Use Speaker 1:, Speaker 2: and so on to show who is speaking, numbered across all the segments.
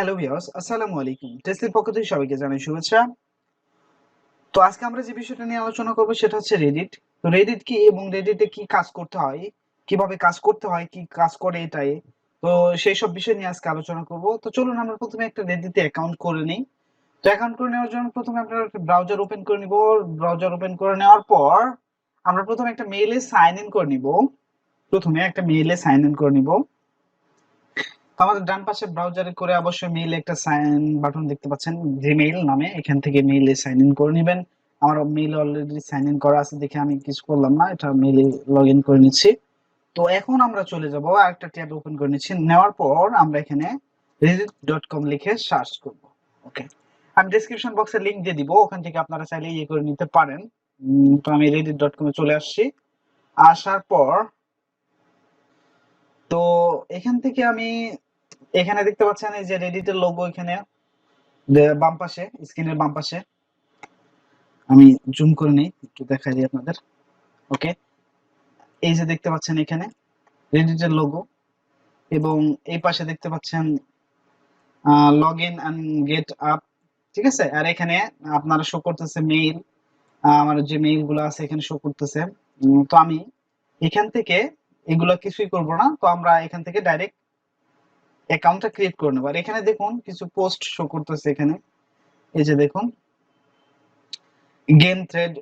Speaker 1: Hello viewers, আসসালামু আলাইকুম। টেসলির পক্ষ থেকে সবাইকে জানাই শুভেচ্ছা। তো আজকে আমরা যে বিষয়টা নিয়ে আলোচনা করব সেটা হচ্ছে রেডিট। তো রেডিট কি এবং রেডিটে কি কাজ করতে হয়, কিভাবে কাজ করতে হয়, কি কাজ করে এটাই। তো সেই সব বিষয় নিয়ে আজকে আলোচনা করব। তো চলুন আমরা প্রথমে একটা রেডিটে অ্যাকাউন্ট করে নিই। তো অ্যাকাউন্ট করে নেওয়ার জন্য প্রথমে আপনারা একটা ব্রাউজার ওপেন করে নিব। ব্রাউজার ওপেন করে নেওয়ার পর আমরা প্রথমে একটা মেইলে সাইন ইন করে নিব। প্রথমে একটা মেইলে সাইন ইন করে নিব। তো আমাদের ডান পাশে ব্রাউজারে করে অবশ্যই মেইলে একটা সাইন বাটন দেখতে পাচ্ছেন, জিমেইল নামে। এখান থেকে মেইলে সাইন ইন করে নেবেন। আমার মেইলে অলরেডি সাইন ইন করা আছে দেখে আমি কিছু করলাম না, এটা মেইলে লগ ইন করে নিচ্ছি। তো এখন আমরা চলে যাব আরেকটা ট্যাব ওপেন করে নিচ্ছি। নেওয়ার পর আমরা এখানে reddit.com লিখে সার্চ করব। ওকে, আমি ডেসক্রিপশন বক্সে লিংক দিয়ে দিব, ওখান থেকে আপনারা চাইলে ইয়ে করে নিতে পারেন। তো আমি reddit.com এ চলে আসছি। আসার পর তো এখান থেকে আমি এখানে দেখতে পাচ্ছেন এই যে রেডিটের লোগো, এখানে বাম পাশে, স্ক্রিনের বাম পাশে। আমি জুম করে নেই, একটু দেখাই দিই আপনাদের। ওকে, এই যে দেখতে পাচ্ছেন এখানে রেডিটের লোগো, এবং এই পাশে দেখতে পাচ্ছেন log in and get up. ঠিক আছে, আর এখানে আপনারা শো করতেছে মেইল, আমার যে মেইল গুলো আছে এখানে শো করতেছে। তো আমি এখান থেকে এগুলো কিছুই করব না, তো আমরা এখান থেকে ডাইরেক্ট অ্যাকাউন্টটা ক্রিয়েট করে নেব। আর এখানে দেখুন কিছু পোস্ট শো করতেছে এখানে, এই যে দেখুন গেম থ্রেড,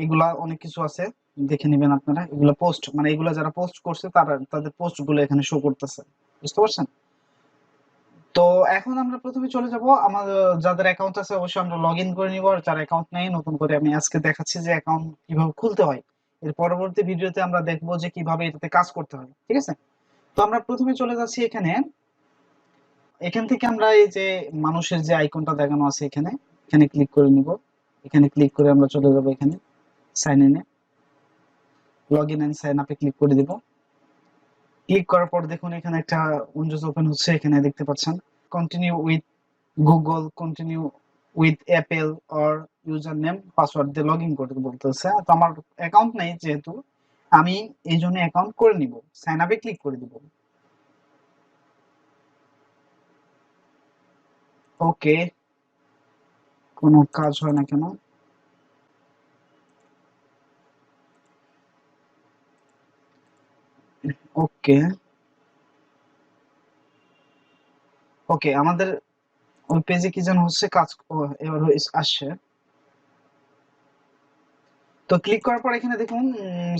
Speaker 1: এগুলা অনেক কিছু আছে, দেখে নেবেন আপনারা। এগুলো পোস্ট, মানে এগুলো যারা পোস্ট করছে তারা তাদের পোস্ট গুলো এখানে শো করতেছে, বুঝতে পারছেন? তো এখন আমরা প্রথমে চলে যাব আমাদের যাদের অ্যাকাউন্ট আছে অবশ্যই আমরা লগ ইন করে নিব। আর যার অ্যাকাউন্ট নেই, নতুন করে আমি আজকে দেখাচ্ছি যে অ্যাকাউন্ট কিভাবে খুলতে হয়। এর পরবর্তী ভিডিওতে আমরা দেখবো যে কিভাবে এটাতে কাজ করতে হয়। ঠিক আছে, তো আমরা প্রথমে চলে যাচ্ছি এখানে। এখান থেকে আমরা এই যে মানুষের যে আইকনটা দেখানো আছে এখানে, এখানে ক্লিক করে নিব। এখানে ক্লিক করে আমরা চলে যাব এখানে সাইন ইনে, লগ ইন এন্ড সাইন আপে ক্লিক করে দিব। ক্লিক করার পর দেখুন এখানে একটা উইন্ডোজ ওপেন হচ্ছে, এখানে দেখতে পাচ্ছেন continue with Google, continue with Apple or user name password দিয়ে লগ ইন করতে বলতেছে। তো আমার অ্যাকাউন্ট নেই যেহেতু, আমি এই জন্য অ্যাকাউন্ট করে নিব। সাইন আপে ক্লিক করে দিব। ওকে, কোনো কাজ হয় না কেন? ওকে, ওকে, আমাদের ওই পেজে কি যেন হচ্ছে কাজ, এবার আসছে। তো ক্লিক করার পর এখানে দেখুন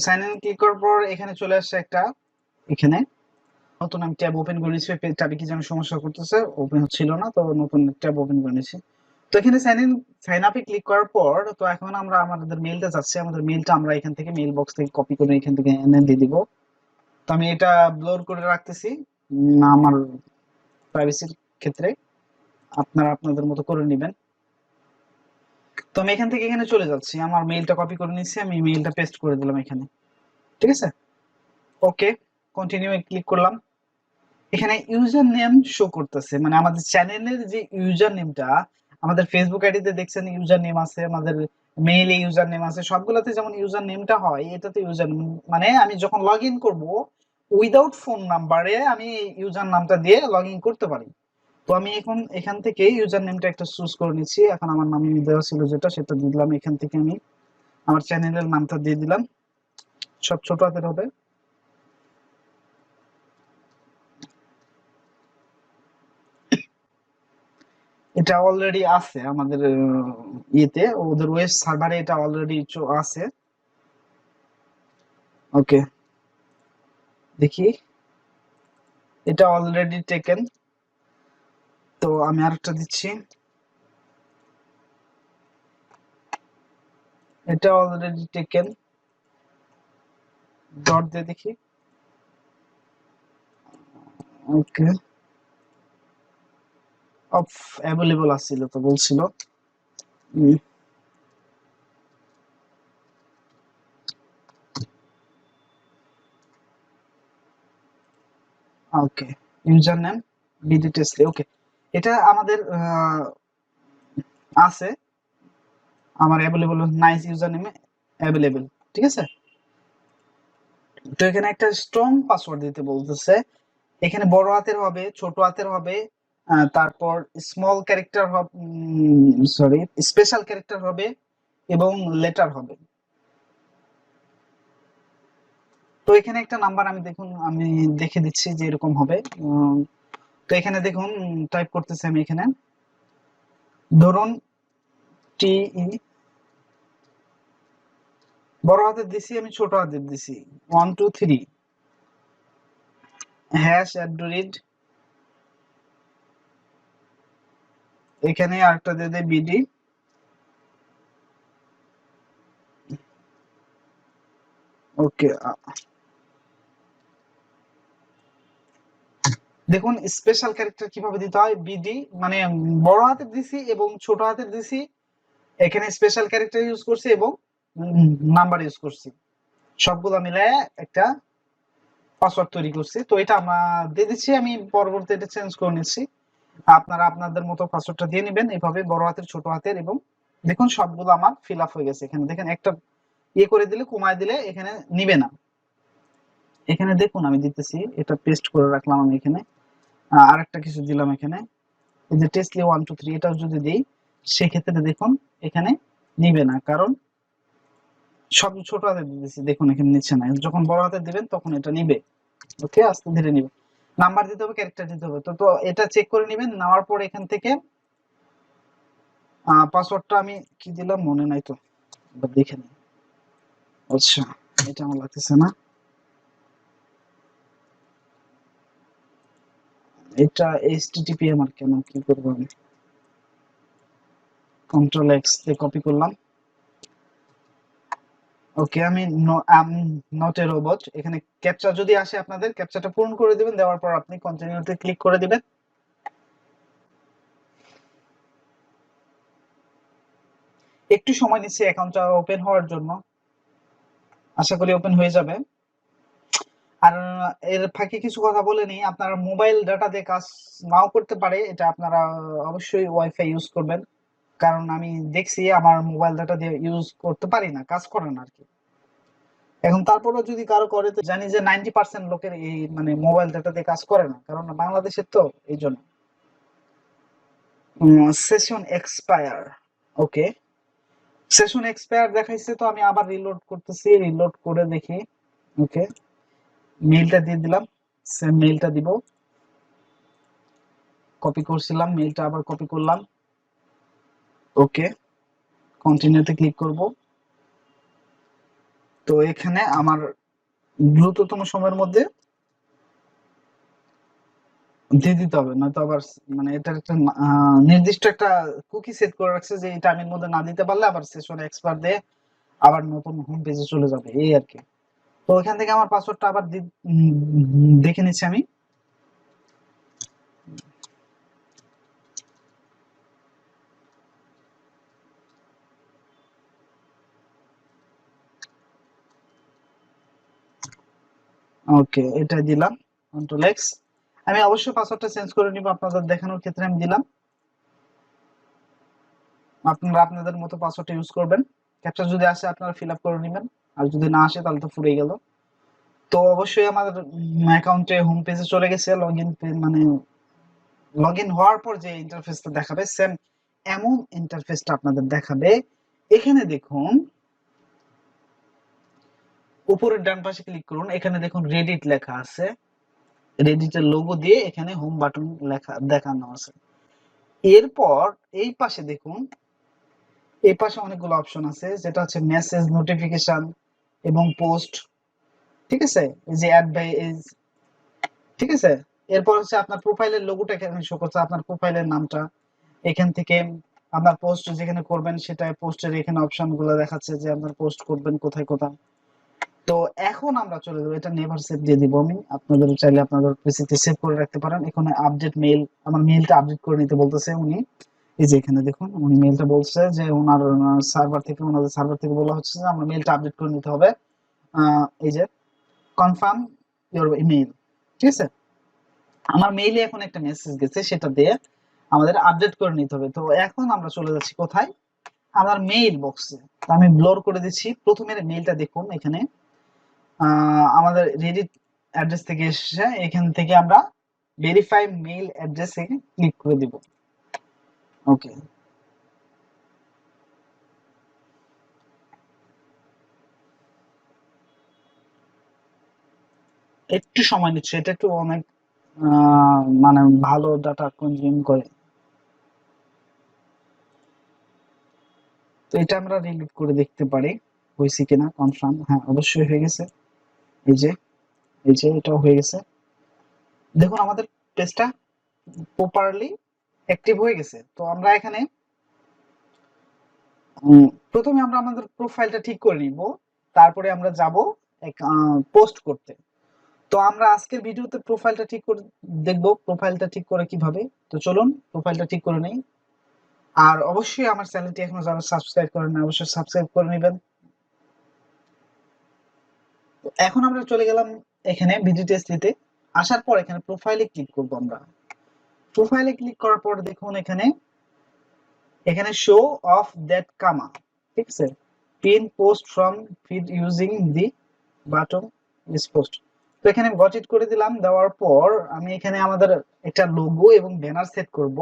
Speaker 1: সাইন ইন ক্লিক করার পর এখানে চলে আসছে একটা, এখানে নতুন আমি ট্যাব ওপেন করে নিয়েছি। ট্যাবে কি যেন সমস্যা করতেছে, ওপেন হচ্ছিল না, তো নতুন ট্যাব ওপেন করে নিয়েছি। তো এখানে সাইন আপে ক্লিক করার পর তো এখন আমরা আমাদের মেইলটা যাচ্ছে, আমাদের মেইলটা আমরা এখান থেকে মেইল বক্স থেকে কপি করে এখান থেকে এনে দিয়ে দিব। তো আমি এটা ব্লোর করে রাখতেছি আমার প্রাইভেসির ক্ষেত্রে, আপনারা আপনাদের মতো করে নেবেন। তো আমি এখান থেকে এখানে চলে যাচ্ছি, আমার মেইলটা কপি করে নিচ্ছি, আমি মেইলটা পেস্ট করে দিলাম এখানে। ঠিক আছে, ওকে, কন্টিনিউ এ ক্লিক করলাম। এখানে ইউজার নেম শো করতেছে, মানে আমাদের চ্যানেলের যে ইউজার নেমটা, আমাদের ফেসবুক আইডিতে দেখছেন ইউজার নেম আছে, আমাদের মেইলে ইউজার নেম আছে, সবগুলোতে যেমন ইউজার নেমটা হয় এটাতে ইউজার নেম, মানে আমি যখন লগ ইন করবো উইদাউট ফোন নাম্বারে আমি ইউজার নামটা দিয়ে লগ ইন করতে পারি। তো আমি এখন এখান থেকে ইউজার নেমটা একটা চুজ করে নিচ্ছি। এখন আমার নাম দেওয়া ছিল যেটা, সেটা দিয়ে দিলাম। এখান থেকে আমি আমার চ্যানেলের নামটা দিয়ে দিলাম, সব ছোট হাতের হবে। এটা অলরেডি আছে আমাদের ইয়েতে, ওদের ওয়েব সার্ভারে এটা অলরেডি আছে। ওকে, দেখি, এটা অলরেডি টেকেন। তো আমি আরেকটা দিচ্ছি, এটা অলরেডি টেকেন। ডট দিয়ে দেখি। ওকে, অফ অ্যাভেলেবল আসছিল তো বলছিল। ওকে, ইউজার নেম বিডি টেস্টলি। ওকে, এটা আমাদের আছে, আমার অ্যাভেলেবল নাইস ইউজার নেমে অ্যাভেলেবল। ঠিক আছে, তো এখানে একটা স্ট্রং পাসওয়ার্ড দিতে বলতেছে। এখানে বড় হাতের হবে, ছোট হাতের হবে, তারপর স্মল ক্যারেক্টার হবে, সরি স্পেশাল ক্যারেক্টার হবে এবং লেটার হবে। তো এখানে একটা নাম্বার আমি দেখে দিচ্ছি যে এরকম হবে। তো এখানে দেখুন টাইপ করতেছি আমি এখানে, ধরুন টি ই, বড় হাতের দিছি, আমি ছোট হাতের দিছি 1 2 3 #, এখানে আরেকটা দিয়ে দেয় বিডি। ওকে, দেখুন স্পেশাল ক্যারেক্টার কিভাবে দিতে হয়, বিডি মানে বড় হাতের দিছি এবং ছোট হাতের দিছি, এখানে স্পেশাল ক্যারেক্টার ইউজ করছি এবং নাম্বার ইউজ করছি, সবগুলো মিলায় একটা পাসওয়ার্ড তৈরি করছি। তো এটা আমরা দিয়ে দিচ্ছি, আমি পরবর্তী এটা চেঞ্জ করে নিচ্ছি। আপনারা আপনাদের মতো পাসওয়ার্ডটা দিয়ে নেবেন এইভাবে, বড় হাতের ছোট হাতের, এবং দেখুন সবগুলো আমার ফিল আপ হয়ে গেছে। এখানে দেখেন একটা ইয়ে করে দিলে, কমায় দিলে এখানে নিবে না। এখানে দেখুন আমি দিতেছি, এটা পেস্ট করে রাখলাম আমি এখানে, আরেকটা কিছু দিলাম এখানে, এই যে টেস্টলি 1 2 3 এটাও যদি দিই, সেক্ষেত্রে দেখুন এখানে নিবে না, কারণ সব ছোট হাতে দিতেছি, দেখুন এখানে নিচ্ছে না। যখন বড় হাতে দিবেন তখন এটা নিবে। ওকে, আস্তে ধীরে নিবে। নাম্বার দিতে হবে, ক্যারেক্টার দিতে হবে। তো এটা চেক করে নেবেন, নেওয়ার পর এখান থেকে পাসওয়ার্ডটা আমি কি দিলাম মনে নাই, তো এবার দেখে নিই। আচ্ছা, এটা আমার লাগতেছে না, এটা এইচটিটিপি আমার কেন, কি করবো আমি, কন্ট্রোল এক্স দিয়ে কপি করলাম। ওকে, আমি নট এ রোবট, এখানে ক্যাপচা যদি আসে আপনাদের ক্যাপচাটা পূরণ করে দিবেন, দেওয়ার পর আপনি কন্টিনিউতে ক্লিক করে দিবেন। একটু সময় নিচ্ছে অ্যাকাউন্টটা ওপেন হওয়ার জন্য, আশা করি ওপেন হয়ে যাবে। আর এর ফাঁকে কিছু কথা বলে নিই, আপনার মোবাইল ডাটা দিয়ে কাজ নাও করতে পারে, এটা আপনারা অবশ্যই ওয়াইফাই ইউজ করবেন, কারণ আমি দেখছি আমার মোবাইল ডাটা দিয়ে ইউজ করতে পারি না, কাজ করে না আর কি। এখন তারপরেও যদি কারো করে, তো জানি যে 90% লোকের এই মানে মোবাইল ডাটা দিয়ে কাজ করে না, কারণ বাংলাদেশের তো এই জন্য। সেশন এক্সপায়ার, ওকে, সেশন এক্সপায়ার দেখাইছে, তো আমি আবার রিলোড করতেছি, রিলোড করে দেখি। ওকে, মেইলটা দিয়ে দিলাম, সেম মেইলটা দিব, কপি করছিলাম মেইলটা, আবার কপি করলাম। ওকে, কন্টিনিউতে ক্লিক করব। তো এখানে আমার দ্রুততম সময়ের মধ্যে দিয়ে দিতে হবে, নয়তো আবার মানে এটার একটা নির্দিষ্ট একটা কুকি সেট করে রাখছে, যে এই টাইমের মধ্যে না দিতে পারলে আবার সেশন এক্সপায়ার দিয়ে আবার নতুন হোম পেজে চলে যাবে, এই আর কি। তো এখান থেকে আমার পাসওয়ার্ডটা আবার দেখে নিচ্ছি আমি। ওকে, এটা দিলাম, কন্ট্রোল এক্স। আমি অবশ্যই পাসওয়ার্ডটা চেঞ্জ করে নিব, আপনাদের দেখানোর ক্ষেত্রে আমি দিলাম। আপনারা আপনাদের মতো পাসওয়ার্ডটা ইউজ করবেন। ক্যাপচা যদি আসে আপনারা ফিল আপ করে নেবেন, আর যদি না আসে তাহলে তো ফুরিয়ে গেল। তো অবশ্যই আমাদের অ্যাকাউন্টে হোম পেজে চলে গেছে, লগইন মানে লগইন হওয়ার পর যে ইন্টারফেসটা দেখাবে, সেম এমন ইন্টারফেসটা আপনাদের দেখাবে। এখানে দেখুন উপরের ডান পাশে ক্লিক করুন, এখানে দেখুন রেডিট লেখা আছে, রেডিটের লোগো দিয়ে এখানে হোম বাটন লেখা দেখানো আছে। এরপর এই পাশে দেখুন, এই পাশে অনেকগুলো অপশন আছে, যেটা হচ্ছে মেসেজ, নোটিফিকেশন এবং পোস্ট, ঠিক আছে, এই যে অ্যাড বাই এজ, ঠিক আছে। এরপর হচ্ছে আপনার প্রোফাইলের লোগোটা এখানে শো করছে, আপনার প্রোফাইলের নামটা। এখান থেকে আপনার পোস্ট যেখানে করবেন সেটা, পোস্টের এখানে অপশন গুলো দেখাচ্ছে যে আপনার পোস্ট করবেন কোথায় কোথায়। তো এখন আমরা চলে যাবো, এটা নেভার সেভ দিয়ে দিব আমি, আপনাদের চাইলে আপনাদের পিসিতে সেভ করে রাখতে পারেন। এখানে আপডেট মেইল, আমার মেইলটা আপডেট করে নিতে বলতেছে উনি। এই যে এখানে দেখুন উনি মেইলটা বলছে যে ওনার সার্ভার থেকে, ওনাদের সার্ভার থেকে বলা হচ্ছে যে আমার মেইলটা আপডেট করে নিতে হবে। এই যে কনফার্ম ইওর ইমেইল, ঠিক আছে। আমার মেইলে এখন একটা মেসেজ গেছে, সেটা দিয়ে আমাদের আপডেট করে নিতে হবে। তো এখন আমরা চলে যাচ্ছি কোথায়, আমার মেইল বক্সে। আমি ব্লর করে দিচ্ছি, প্রথমে মেইলটা দেখুন এখানে আমাদের রেডিট অ্যাড্রেস থেকে এসেছে, এখান থেকে আমরা ভেরিফাই মেইল অ্যাড্রেসে ক্লিক করে দিব। ওকে, একটু সময় নিচ্ছে, এটা একটু অনেক মানে ভালো ডাটা কনজিউম করে। তো এটা আমরা রিলোড করে দেখতে পারি হয়েছে কিনা। কনফার্ম, হ্যাঁ অবশ্যই হয়ে গেছে। এই যে এটাও হয়ে গেছে। দেখুন আমাদের পেজটা প্রপারলি অ্যাক্টিভ হয়ে গেছে। তো আমরা এখানে প্রথমে আমরা আমাদের প্রোফাইলটা ঠিক করে নিব, তারপরে আমরা যাব পোস্ট করতে। তো আমরা আজকের ভিডিওতে প্রোফাইলটা ঠিক করে দেখব, প্রোফাইলটা ঠিক করে কিভাবে। তো চলুন প্রোফাইলটা ঠিক করে নেই। আর অবশ্যই আমার চ্যানেলটি এখনো যারা সাবস্ক্রাইব করেন না, অবশ্যই সাবস্ক্রাইব করে নেবেন। এখন আমরা চলে গেলাম এখানে ভিডিও টেস্ট দিতে। আসার পর এখানে প্রোফাইলে ক্লিক করব। আমরা প্রোফাইলে ক্লিক করার পর দেখুন এখানে শো অফ দ্যাট কামা, ঠিক আছে, pin post from feed using the button is post. তো এখানে গট ইট করে দিলাম। দেওয়ার পর আমি এখানে আমাদের একটা লোগো এবং ব্যানার সেট করব।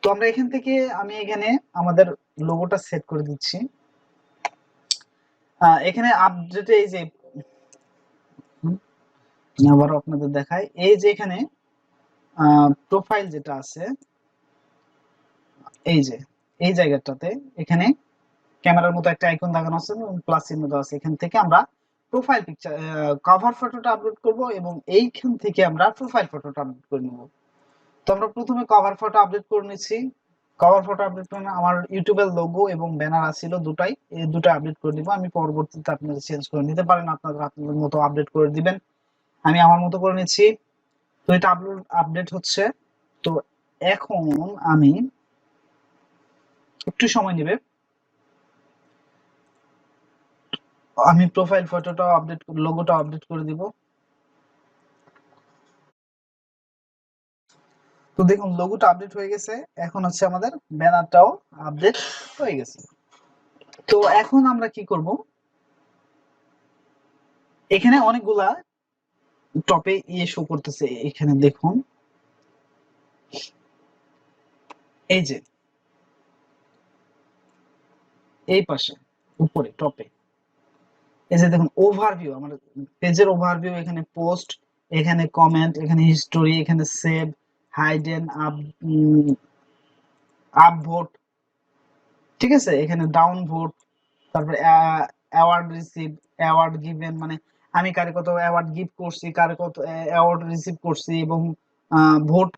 Speaker 1: তো আমরা এখান থেকে আমি এখানে আমাদের লোগোটা সেট করে দিচ্ছি। এখানে আপডেটে এই যে আবার আপনাদের দেখাই, এই যে এখানে প্রোফাইল যেটা আছে, এই যে এই জায়গাটাতে এখানে ক্যামেরার মতো একটা আইকন দেখানো আছে এবং প্লাস চিহ্ন দেওয়া আছে। এখান থেকে আমরা প্রোফাইল পিকচার কভার ফটোটা আপলোড করব এবং এইখান থেকে আমরা প্রোফাইল ফটোটা আপলোড করে নেব। তো আমরা প্রথমে কভার ফটো আপডেট করে নিচ্ছি। কভার ফটো আপডেট করে আমার ইউটিউবের লোগো এবং ব্যানার আসছিল দুটাই, এই দুটো আপডেট করে দিব। আমি পরবর্তীতে আপনারা চেঞ্জ করে নিতে পারেন, আপনারা আপনাদের মতো আপডেট করে দিবেন। আমি আমার মতো করে নিচ্ছি। তো এটা আপডেট হচ্ছে। তো এখন আমি একটু সময় নেবে, আমি প্রোফাইল ফটোটাও আপডেট, লোগোটাও আপডেট করে দিব। তো দেখুন লোগোটা আপডেট হয়ে গেছে। এখন হচ্ছে আমাদের ব্যানারটাও আপডেট হয়ে গেছে। তো এখন আমরা কি করব, এখানে অনেকগুলা টপে শো করতেছে। এখানে দেখুন এই যে এই পাশে উপরে টপে এই যে দেখুন ওভারভিউ, আমার পেজের ওভারভিউ, এখানে পোস্ট, এখানে কমেন্ট, এখানে হিস্টোরি, এখানে সেভ, হাইডেন, আপ ভোট, ঠিক আছে, এখানে ডাউন ভোট, তারপরে অ্যাওয়ার্ড রিসিভ, অ্যাওয়ার্ড গিভেন, মানে আমি কারে কত অ্যাওয়ার্ড গিভ করছি, কারে কত অ্যাওয়ার্ড রিসিভ করছি, এবং ভোট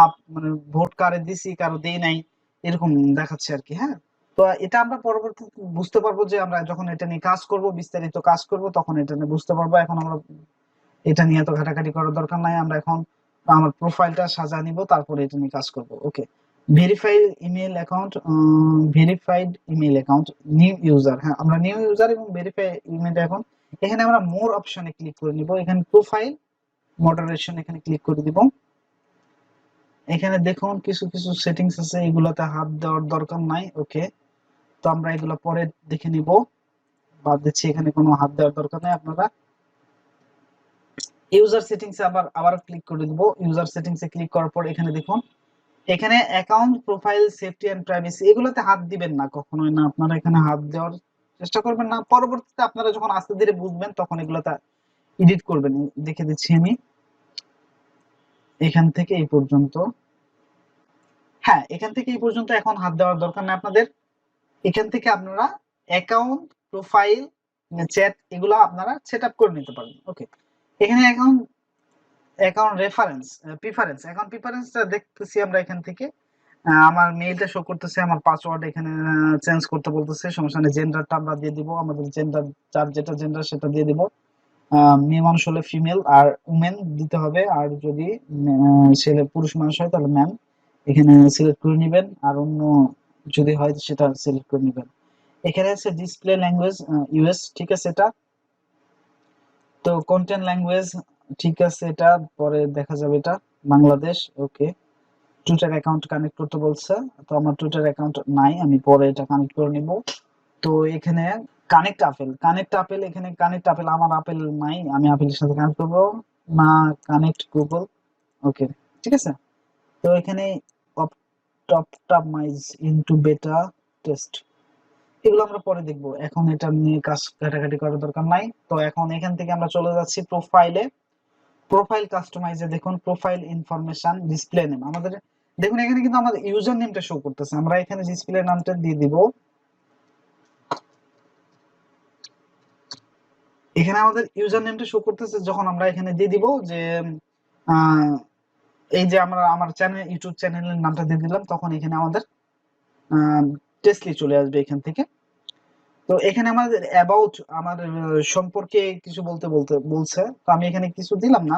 Speaker 1: আপ মানে ভোট কারে দিছি কারো দেই নাই, এরকম দেখাচ্ছে আর কি। হ্যাঁ, তো এটা আমরা পরবর্তীতে বুঝতে পারবো যে আমরা যখন এটা নিয়ে কাজ করব, বিস্তারিত কাজ করব, তখন এটা নিয়ে বুঝতে পারবো। এখন আমরা এটা নিয়ে এত ঘাটাঘাটি করার দরকার নাই। আমরা এখন আমার প্রোফাইলটা সাজিয়ে নিব, তারপরে এটা নিয়ে কাজ করব। Okay, verified email account, verified email account, new user. হ্যাঁ, আমরা নিউ ইউজার এবং ভেরিফাই ইমেল অ্যাকাউন্ট, এখানে আমরা মোর অপশনে ক্লিক করে নিব। এখানে প্রোফাইল মডারেশন এখানে ক্লিক করে দিব। এখানে দেখুন কিছু কিছু সেটিংস আছে, এগুলোতে হাত দেওয়ার দরকার নাই। ওকে, তো আমরা এগুলো পরে দেখে নিব, বাদ দিচ্ছি, এখানে কোনো হাত দেওয়ার দরকার নাই। আপনারা ইউজার সেটিংসে আবার ক্লিক করে দিব। ইউজার সেটিংসে ক্লিক করার পর এখানে দেখুন, এখানে account profile safety and privacy, এগুলোতে হাত দিবেন না, কখনোই না। আপনারা এখানে হাত দেওয়ার চেষ্টা করবেন না। পরবর্তীতে আপনারা যখন আস্তে ধীরে বুঝবেন তখন এগুলোতে এডিট করবেন। দেখে দিচ্ছি আমি এখান থেকে এই পর্যন্ত। হ্যাঁ, এখান থেকে এই পর্যন্ত এখন হাত দেওয়ার দরকার নেই আপনাদের। এখান থেকে আপনারা অ্যাকাউন্ট প্রোফাইল চ্যাট এগুলো আপনারা সেট আপ করে নিতে পারেন। ওকে, এখানে অ্যাকাউন্ট রেফারেন্স প্রিফারেন্স, অ্যাকাউন্ট প্রিফারেন্সটা দেখতেছি আমরা এখান থেকে। আমার মেইলটা শো করতেছে, আমার পাসওয়ার্ড এখানে চেঞ্জ করতে বলতেছে, সমস্যা নেই। জেন্ডারটা আমরা দিয়ে দিব, আমাদের জেন্ডার, যার যেটা জেন্ডার সেটা দিয়ে দিব। মেয়ে মানুষ হলে ফিমেল আর উমেন দিতে হবে, আর যদি ছেলে পুরুষ মানুষ হয় তাহলে ম্যাম এখানে সিলেক্ট করে নেবেন, আর অন্য যদি হয় সেটা সিলেক্ট করে নেবেন। এখানে আছে ডিসপ্লে ল্যাঙ্গুয়েজ ইউএস, ঠিক আছে এটা। তো কন্টেন্ট ল্যাঙ্গুয়েজ, ঠিক আছে, এটা পরে দেখা যাবে। এটা বাংলাদেশ। ওকে, টুইটার অ্যাকাউন্ট কানেক্ট করতে বলছে, তো আমার টুইটার অ্যাকাউন্ট নাই, আমি পরে এটা কানেক্ট করে নিব। তো এখানে কানেক্ট আপেল, এখানে কানেক্ট আপেল, আমার আপেল নাই, আমি আপেলের সাথে কানেক্ট করবো না। কানেক্ট গুগল, ওকে, ঠিক আছে। তো এখানে অপটামাইজ ইনটু বেটা টেস্ট, এগুলো আমরা পরে দেখবো, এখন এটা নিয়ে কাজ ঘাটাঘাটি করার দরকার নাই। তো এখন এখান থেকে আমরা চলে যাচ্ছি প্রোফাইলে। প্রোফাইল কাস্টমাইজে দেখুন প্রোফাইল ইনফরমেশন ডিসপ্লে নেম, আমাদের দেখুন এখানে কিন্তু আমাদের ইউজার নেমটা শো করতেছে, আমরা এখানে ডিসপ্লে নামটা দিয়ে দিব। এখানে আমাদের ইউজার নেমটা শো করতেছে, যখন আমরা এখানে দিয়ে দিব যে এই যে আমরা আমার চ্যানেল ইউটিউব চ্যানেলের নামটা দিয়ে দিলাম, তখন এখানে আমাদের টেস্টলি চলে আসবে এখান থেকে। তো এখানে আমাদের অ্যাবাউট আমার সম্পর্কে কিছু বলতে বলতে বলছে, তো আমি এখানে কিছু দিলাম না,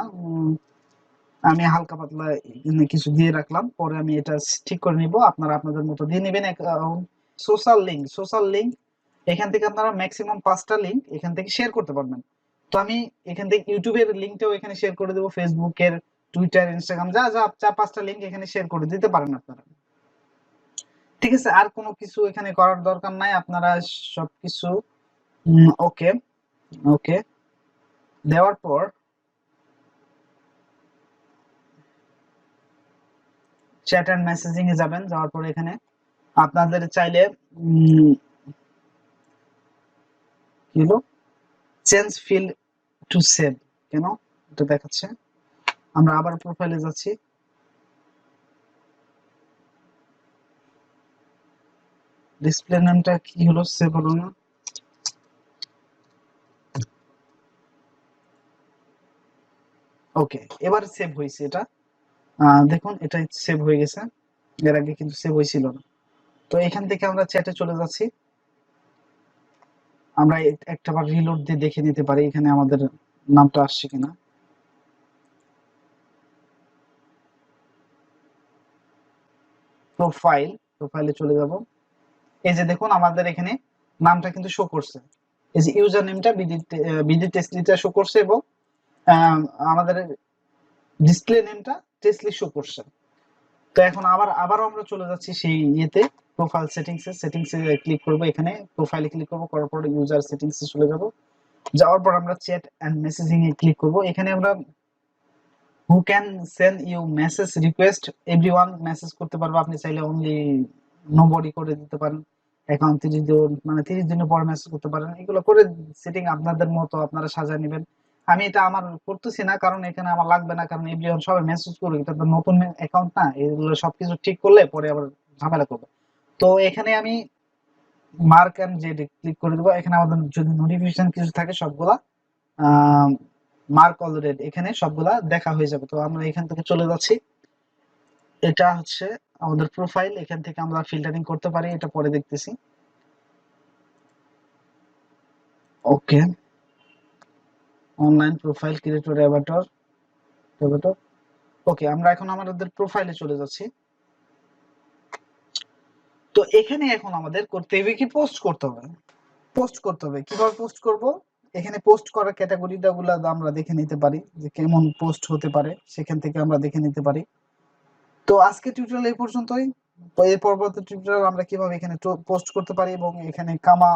Speaker 1: আমি হালকা পাতলা এখানে কিছু দিয়ে রাখলাম, পরে আমি এটা ঠিক করে নিব, আপনারা আপনাদের মতো দিয়ে নেবেন। সোশ্যাল লিঙ্ক এখান থেকে আপনারা ম্যাক্সিমাম 5টা লিঙ্ক এখান থেকে শেয়ার করতে পারবেন। তো আমি এখান থেকে ইউটিউবের লিঙ্কটাও এখানে শেয়ার করে দেবো, ফেসবুকের, টুইটার, ইনস্টাগ্রাম, যা যা 4-5টা লিঙ্ক এখানে শেয়ার করে দিতে পারেন আপনারা, ঠিক আছে। আর কোনো কিছু এখানে করার দরকার নাই, আপনারা সবকিছু ওকে ওকে দেওয়ার পর চ্যাট এন্ড মেসেজিং এ যাবেন, যাওয়ার পর এখানে আপনাদের চাইলে কি হলো চেঞ্জ ফিল্ড টু সেভ, কেন এটা দেখাচ্ছে, আমরা আবার প্রোফাইলে যাচ্ছি, ডিসপ্লে নামটা কি হলো, সেভ হলো না, ওকে এবার সেভ হয়েছে এটা, দেখুন এটা সেভ হয়ে গেছে, এর আগে কিন্তু সেভ হয়েছিল না। তো এখান থেকে আমরা চ্যাটে চলে যাচ্ছি, আমরা একটা বার রিলোড দিয়ে দেখে নিতে পারি এখানে আমাদের নামটা আসছে কিনা। প্রোফাইলে চলে যাব, এই যে দেখুন আমাদের এখানে নামটা কিন্তু শো করছে, এই যে ইউজার নেমটা বিডি টেস্টলিটা শো করছে, এবং আমাদের ডিসপ্লে নেমটা টেস্টলি শো করছে। তো এখন আবারও আমরা চলে যাচ্ছি সেই ইয়েতে, প্রোফাইল সেটিংসে ক্লিক করব, এখানে প্রোফাইলে ক্লিক করব, করার পর ইউজার সেটিংসে চলে যাব, যাওয়ার পর আমরা চ্যাট এন্ড মেসেজিং এ ক্লিক করব, এখানে আমরা who can send you message request, everyone message করতে পারবে, আপনি চাইলে অনলি নোবডি করে দিতে পারেন, অ্যাকাউন্ট 30 দিন মানে 30 দিনের পর মেসেজ করতে পারেন, এগুলো করে সেটিং আপনাদের মতো আপনারা সাজিয়ে নেবেন। আমি এটা আমার করতেছি না, কারণ এখানে আমার লাগবে না, কারণ এভরিওয়ান সবাই মেসেজ করবে, এটা তো নতুন অ্যাকাউন্ট না, এগুলো সবকিছু ঠিক করলে পরে আবার ঝামেলা করবে। তো এখানে আমি মার্ক এন্ড জেড ক্লিক করে দেবো, এখানে আমাদের যদি নোটিফিকেশন কিছু থাকে সবগুলা মার্ক অলরেডি এখানে সবগুলা দেখা হয়ে যাবে। তো আমরা এখান থেকে চলে যাচ্ছি, এটা হচ্ছে আমাদের প্রোফাইল, এখান থেকে আমরা ফিল্টারিং করতে পারি, এটা পরে দেখতেছি। Okay online profile creator avatar, okay আমরা এখন আমাদের প্রোফাইলে চলে যাচ্ছি। তো এখানে এখন আমাদের করতে হবে কি, পোস্ট করতে হবে, কিভাবে পোস্ট করব, এখানে পোস্ট করার ক্যাটাগরিটা গুলা আমরা দেখে নিতে পারি যে কেমন পোস্ট হতে পারে, সেখান থেকে আমরা দেখে নিতে পারি। তো আজকে টিউটোরিয়াল এই পর্যন্তই, তো এর পরবর্তী টিউটোরিয়াল আমরা কিভাবে এখানে পোস্ট করতে পারি এবং এখানে কামা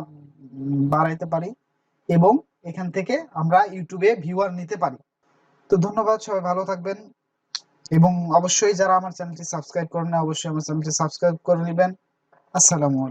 Speaker 1: বাড়াইতে পারি, এবং এখান থেকে আমরা ইউটিউবে ভিউয়ার নিতে পারি। তো ধন্যবাদ, সবাই ভালো থাকবেন, এবং অবশ্যই যারা আমার চ্যানেলটি সাবস্ক্রাইব করেন না, অবশ্যই আমার চ্যানেলটি সাবস্ক্রাইব করে নেবেন। আসসালামু আলাইকুম।